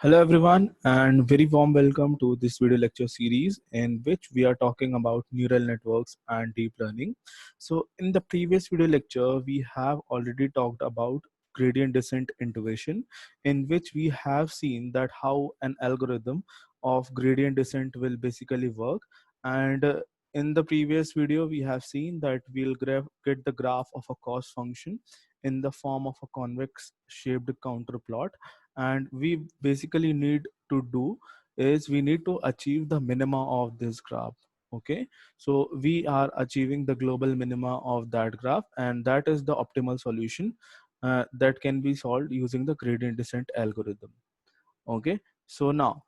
Hello everyone and very warm welcome to this video lecture series in which we are talking about neural networks and deep learning. So in the previous video lecture we have already talked about gradient descent intuition, in which we have seen that how an algorithm of gradient descent will basically work. And in the previous video we have seen that we'll get the graph of a cost function in the form of a convex shaped counter plot, and we basically need to do is we need to achieve the minima of this graph. Okay, so we are achieving the global minima of that graph, and that is the optimal solution that can be solved using the gradient descent algorithm. Okay, so now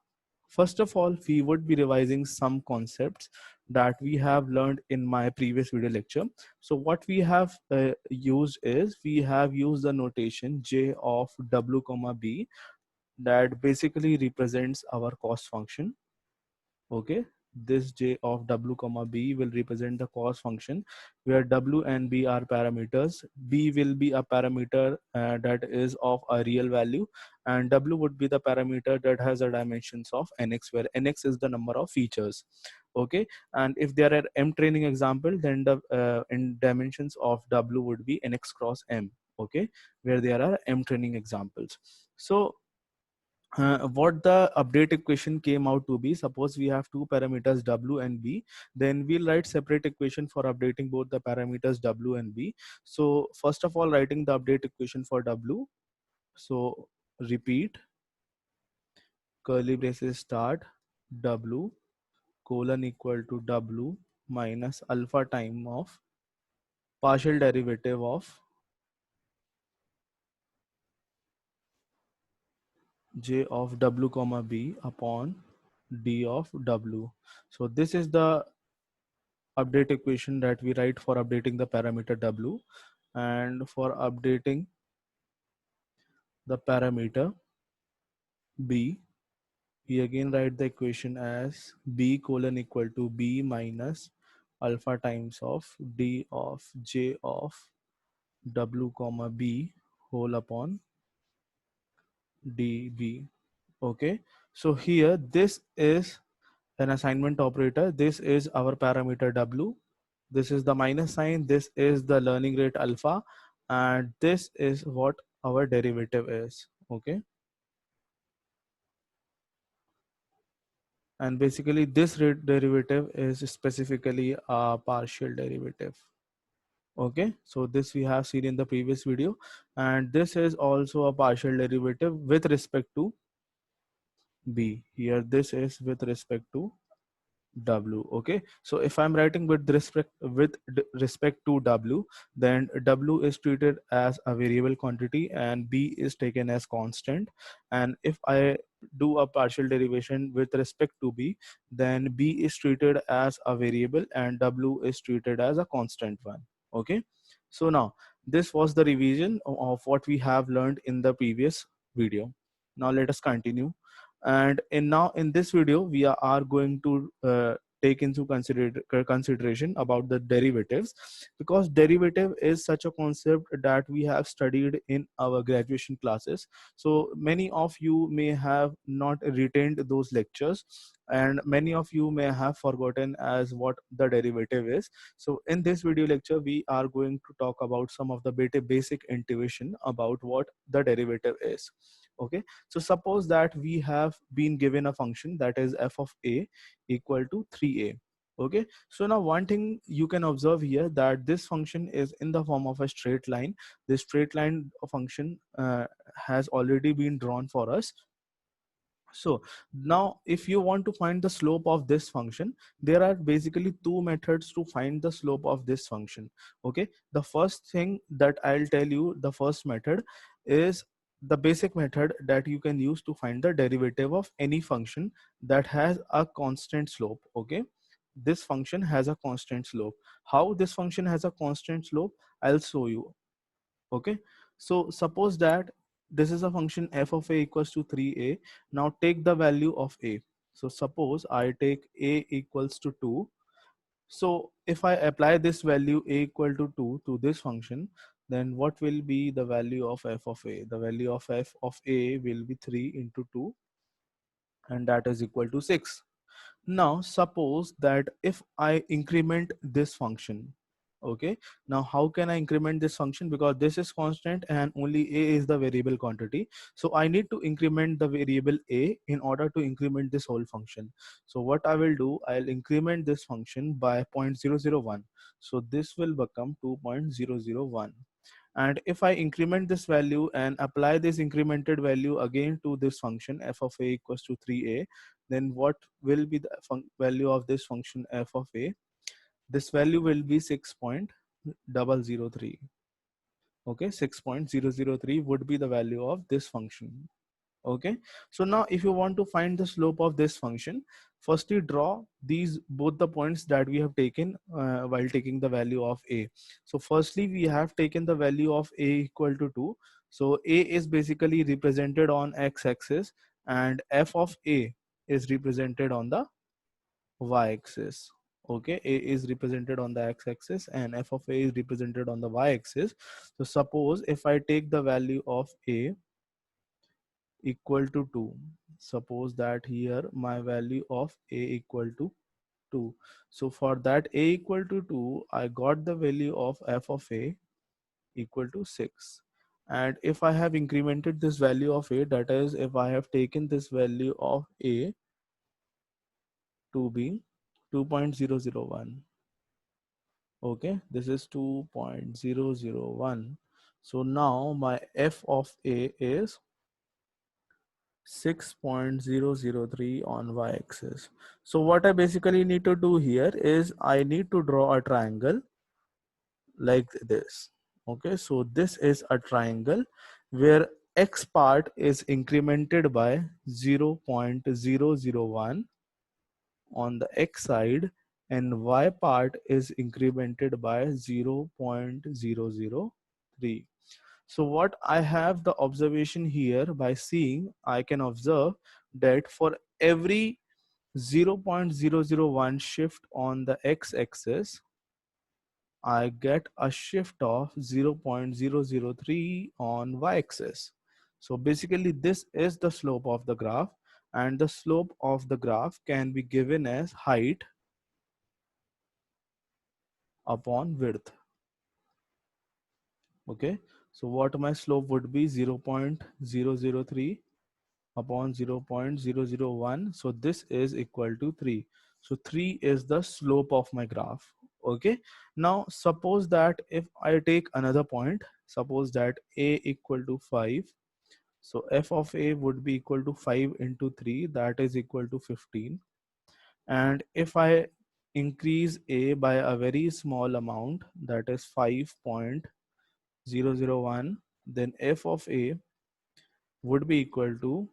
first of all, we would be revising some concepts that we have learned in my previous video lecture. So what we have used is we have used the notation j of w comma b that basically represents our cost function. Okay, this j of w comma b will represent the cost function where w and b are parameters. B will be a parameter that is of a real value, and w would be the parameter that has a dimensions of nx, where nx is the number of features. Okay, and if there are m training example, then the in dimensions of w would be nx cross m. Okay, where there are m training examples. So what the update equation came out to be, suppose we have two parameters w and b, then we'll write separate equation for updating both the parameters w and b. So first of all, writing the update equation for w, so repeat curly braces start w colon equal to w minus alpha time of partial derivative of j of w comma b upon d of w. So this is the update equation that we write for updating the parameter w, and for updating the parameter b, we again write the equation as b colon equal to b minus alpha times of d of j of w comma b whole upon db. Okay, so here this is an assignment operator. This is our parameter w, this is the minus sign, this is the learning rate alpha, and this is what our derivative is. Okay, and basically this rate derivative is specifically a partial derivative. Okay, so this we have seen in the previous video, and this is also a partial derivative with respect to b. Here this is with respect to w. Okay, so if I'm writing with respect to w, then w is treated as a variable quantity and b is taken as constant. And if I do a partial derivation with respect to b, then b is treated as a variable and w is treated as a constant one. Okay, so now this was the revision of what we have learned in the previous video. Now let us continue. And in this video we are going to take into consideration about the derivatives, because derivative is such a concept that we have studied in our graduation classes. So many of you may have not retained those lectures, and many of you may have forgotten as what the derivative is. So in this video lecture we are going to talk about some of the basic intuition about what the derivative is. Okay, so suppose that we have been given a function that is f of a equal to 3a. Okay, so now one thing you can observe here, that this function is in the form of a straight line. This straight line function has already been drawn for us. So now if you want to find the slope of this function, there are basically two methods to find the slope of this function. Okay, the first thing that I'll tell you, the first method is the basic method that you can use to find the derivative of any function that has a constant slope. Okay, this function has a constant slope. How this function has a constant slope, I'll show you. Okay, so suppose that this is a function f of a equals to 3a. Now take the value of a. So suppose I take a equals to 2. So if I apply this value a equal to 2 to this function, then what will be the value of f of a? The value of f of a will be 3 into 2. and that is equal to 6. Now suppose that if I increment this function, okay, now how can I increment this function? Because this is constant and only a is the variable quantity, so I need to increment the variable a in order to increment this whole function. So what I will do, I'll increment this function by 0.001, so this will become 2.001. And if I increment this value and apply this incremented value again to this function f of a equals to 3a, then what will be the value of this function f of a? This value will be 6.003. Okay, 6.003 would be the value of this function. Okay, so now if you want to find the slope of this function, firstly draw these both the points that we have taken while taking the value of a. So firstly we have taken the value of a equal to 2, so a is basically represented on x-axis and f of a is represented on the y-axis. Okay, a is represented on the x-axis and f of a is represented on the y-axis. So suppose if I take the value of a equal to 2, suppose that here my value of a equal to 2, so for that a equal to 2 I got the value of f of a equal to 6. And if I have incremented this value of a, that is if I have taken this value of a to be 2.001, okay, this is 2.001, so now my f of a is 6.003 on y-axis. So what I basically need to do here is I need to draw a triangle like this. Okay, so this is a triangle where x part is incremented by 0.001 on the x side and y part is incremented by 0.003. So what I have the observation here, by seeing I can observe that for every 0.001 shift on the x-axis, I get a shift of 0.003 on y-axis. So basically this is the slope of the graph, and the slope of the graph can be given as height upon width. Okay, so what my slope would be 0.003 upon 0.001, so this is equal to 3. So 3 is the slope of my graph. Okay, now suppose that if I take another point, suppose that a equal to 5, so f of a would be equal to 5 into 3, that is equal to 15. And if I increase a by a very small amount, that is 5.001, then f of a would be equal to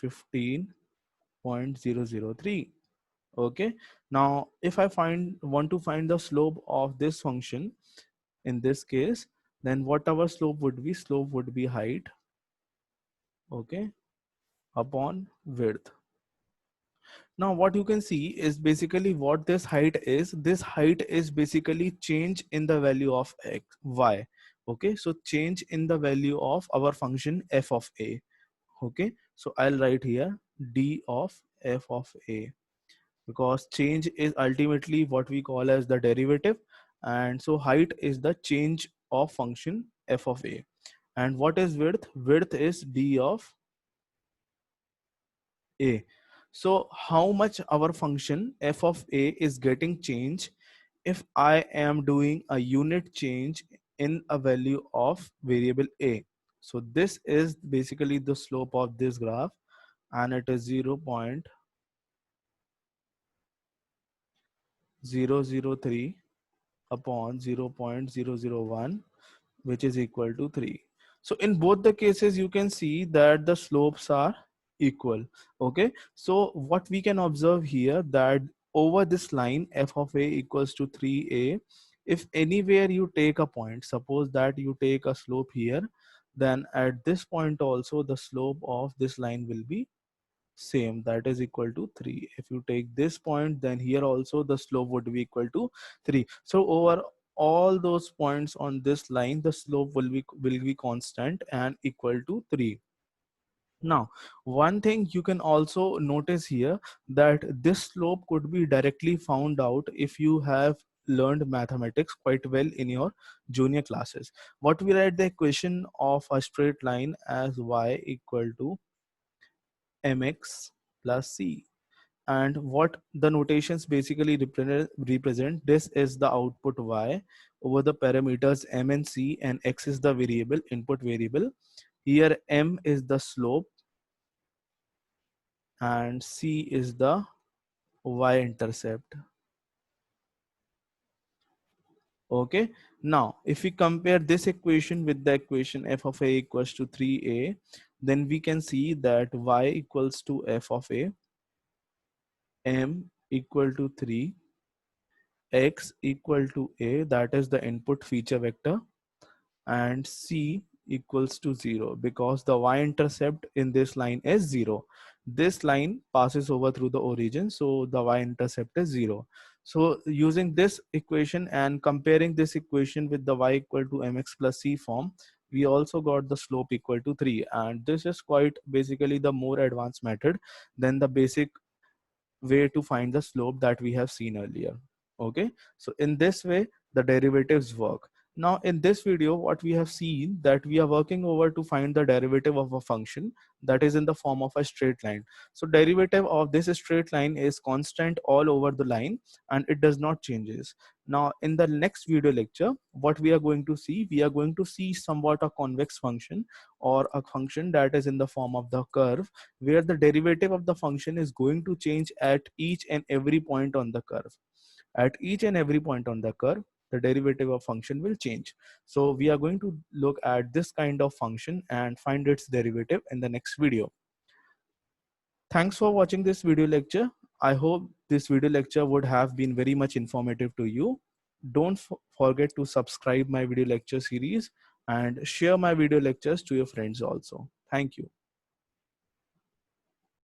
15.003. Okay, now if I want to find the slope of this function in this case, then what our slope would be? Slope would be height, okay, upon width. Now what you can see is basically what this height is. This height is basically change in the value of x, y. Okay, so change in the value of our function f of a. Okay, so I'll write here d of f of a, because change is ultimately what we call as the derivative, and so height is the change of function f of a. And what is width? Width is d of a. So how much our function f of a is getting change if I am doing a unit change in a value of variable a? So this is basically the slope of this graph, and it is 0.003 upon 0.001, which is equal to 3. So in both the cases you can see that the slopes are equal. Okay, so what we can observe here, that over this line f of a equals to 3a, if anywhere you take a point, suppose that you take a slope here, then at this point also the slope of this line will be same, that is equal to 3. If you take this point, then here also the slope would be equal to 3. So over all those points on this line, the slope will be constant and equal to 3. Now, one thing you can also notice here, that this slope could be directly found out if you have learned mathematics quite well in your junior classes. What we write the equation of a straight line as y equal to mx plus c. And what the notations basically represent, this is the output y over the parameters m and c, and x is the variable, input variable. Here m is the slope and c is the y-intercept. Okay, now if we compare this equation with the equation f of a equals to 3a, then we can see that y equals to f of a, m equal to 3, x equal to a, that is the input feature vector, and c equals to 0 because the y-intercept in this line is 0. This line passes over through the origin, so the y-intercept is 0. So using this equation and comparing this equation with the y equal to mx plus c form, we also got the slope equal to 3, and this is quite basically the more advanced method than the basic way to find the slope that we have seen earlier. Okay, so in this way the derivatives work. Now in this video what we have seen, that we are working over to find the derivative of a function that is in the form of a straight line. So derivative of this straight line is constant all over the line and it does not changes. Now in the next video lecture, what we are going to see, we are going to see somewhat a convex function, or a function that is in the form of the curve, where the derivative of the function is going to change at each and every point on the curve. At each and every point on the curve, the derivative of function will change. So we are going to look at this kind of function and find its derivative in the next video. Thanks for watching this video lecture. I hope this video lecture would have been very much informative to you. Don't forget to subscribe my video lecture series and share my video lectures to your friends also. Thank you.